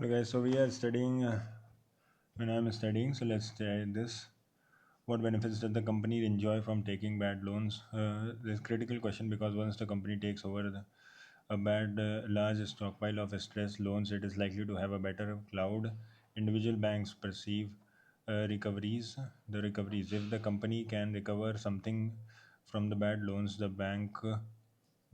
Hello guys, so we are studying when I'm studying, so let's try this. What benefits does the company enjoy from taking bad loans? This critical question because once the company takes over a bad large stockpile of stress loans, it is likely to have a better cloud. Individual banks perceive recoveries. The recoveries, if the company can recover something from the bad loans, the bank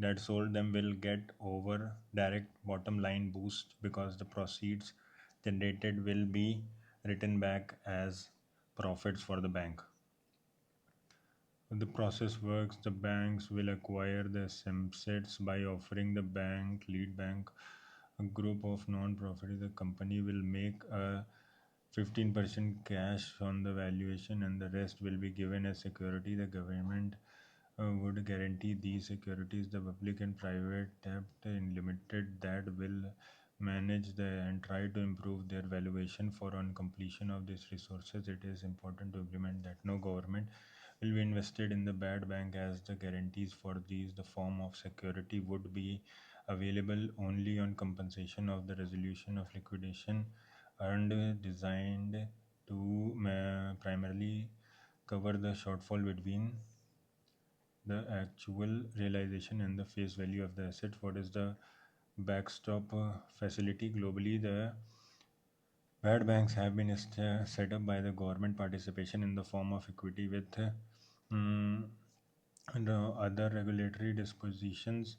that sold them will get over direct bottom line boost because the proceeds generated will be written back as profits for the bank. The process works, the banks will acquire the assets by offering the bank lead bank a group of non-profit. The company will make a 15% cash on the valuation and the rest will be given as security. The government would guarantee these securities. The public and private debt in limited that will manage the and try to improve their valuation for on completion of these resources. It is important to implement that no government will be invested in the bad bank as the guarantees for these the form of security would be available only on compensation of the resolution of liquidation and designed to primarily cover the shortfall between the actual realization and the face value of the asset. What is the backstop facility globally? The bad banks have been set up by the government participation in the form of equity with mm, and other regulatory dispensations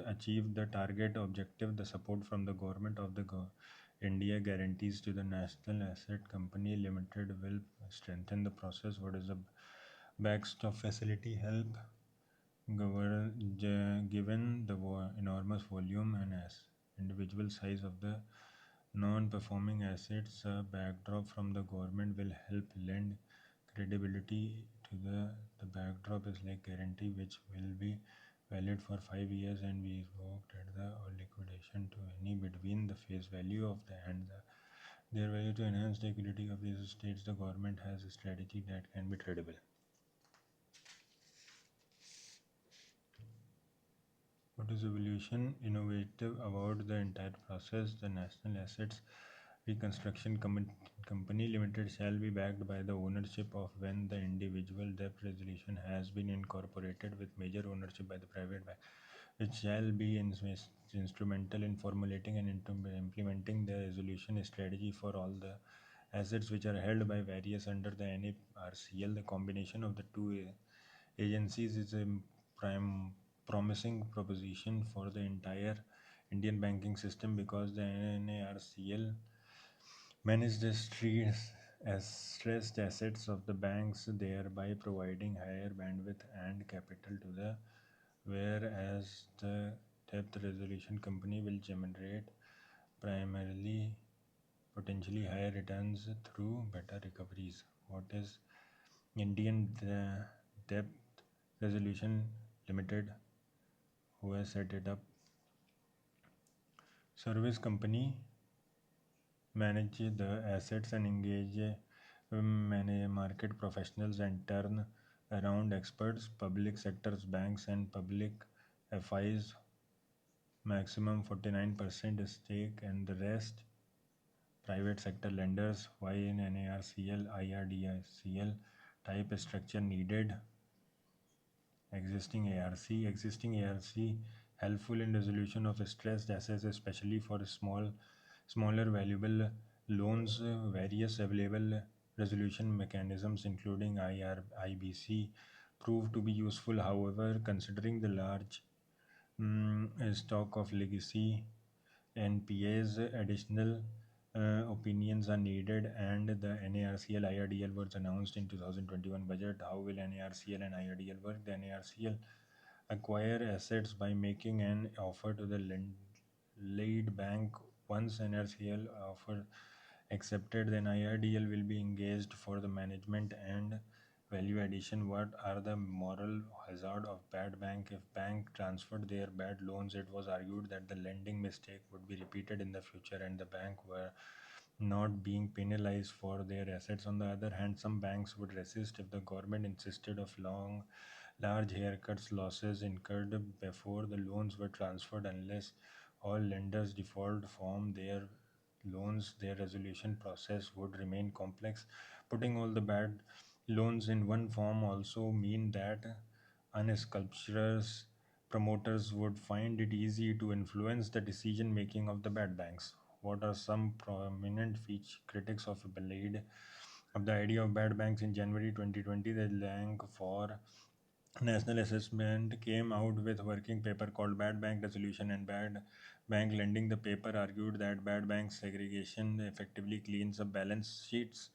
achieve the target objective. The support from the government of the India guarantees to the National Asset Company Limited will strengthen the process. What is the backstop facility help given the enormous volume and as individual size of the non-performing assets? A backdrop from the government will help lend credibility to the backdrop is like guarantee which will be valid for 5 years and be revoked at the or liquidation to any between the face value of the and their value. To enhance the liquidity of these states, the government has a strategy that can be tradable. What is evolution innovative about the entire process? The National Assets Reconstruction Company Limited shall be backed by the ownership of when the individual debt resolution has been incorporated with major ownership by the private bank, which shall be instrumental in formulating and implementing the resolution strategy for all the assets which are held by various under the NARCL. The combination of the two agencies is a prime promising proposition for the entire Indian banking system because the NARCL manage the stressed assets of the banks, thereby providing higher bandwidth and capital to the whereas the debt resolution company will generate primarily potentially higher returns through better recoveries. What is Indian Debt Resolution Limited? Who has set it up? Service company manage the assets and engage market professionals and turn around experts. Public sectors, banks, and public FIs maximum 49% stake, and the rest private sector lenders. Why in NARCL, IRDCL type structure needed? Existing ARC helpful in resolution of stressed assets, especially for smaller valuable loans. Various available resolution mechanisms, including IBC, prove to be useful. However, considering the large stock of legacy NPAs, additional opinions are needed, and the NARCL IRDL was announced in 2021 budget. How will NARCL and IRDL work? The NARCL acquire assets by making an offer to the lead bank. Once NARCL offer accepted, then IRDL will be engaged for the management and value addition. What are the moral hazard of bad bank? If bank transferred their bad loans, it was argued that the lending mistake would be repeated in the future and the bank were not being penalized for their assets. On the other hand, some banks would resist if the government insisted of large haircuts. Losses incurred before the loans were transferred unless all lenders default from their loans, their resolution process would remain complex. Putting all the bad loans in one form also mean that unscrupulous promoters would find it easy to influence the decision making of the bad banks. What are some prominent critics of Blade of the idea of bad banks? In January 2020, the Bank for National Assessment came out with working paper called Bad Bank Resolution and Bad Bank Lending. The paper argued that bad bank segregation effectively cleans up balance sheets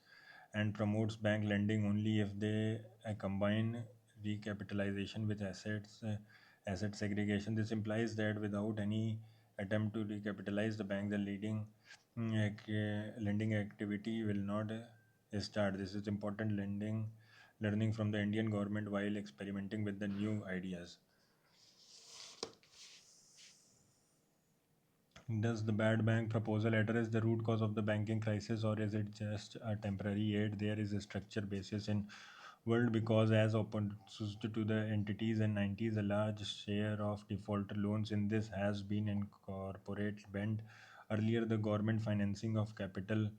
and promotes bank lending only if they combine recapitalization with asset segregation. This implies that without any attempt to recapitalize the bank, the lending activity will not start. This is important learning from the Indian government while experimenting with the new ideas. Does the bad bank proposal address the root cause of the banking crisis, or is it just a temporary aid? There is a structure basis in world because as opposed to the entities in 90s, a large share of defaulter loans in this has been incorporate bent. Earlier, the government financing of capital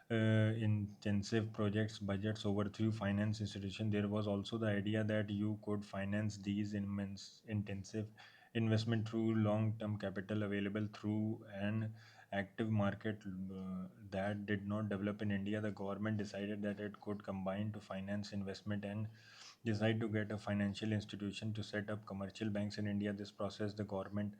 intensive projects budgets over through finance institution. There was also the idea that you could finance these immense intensive investment through long-term capital available through an active market that did not develop in India. The government decided that it could combine to finance investment and decide to get a financial institution to set up commercial banks in India. This process, the government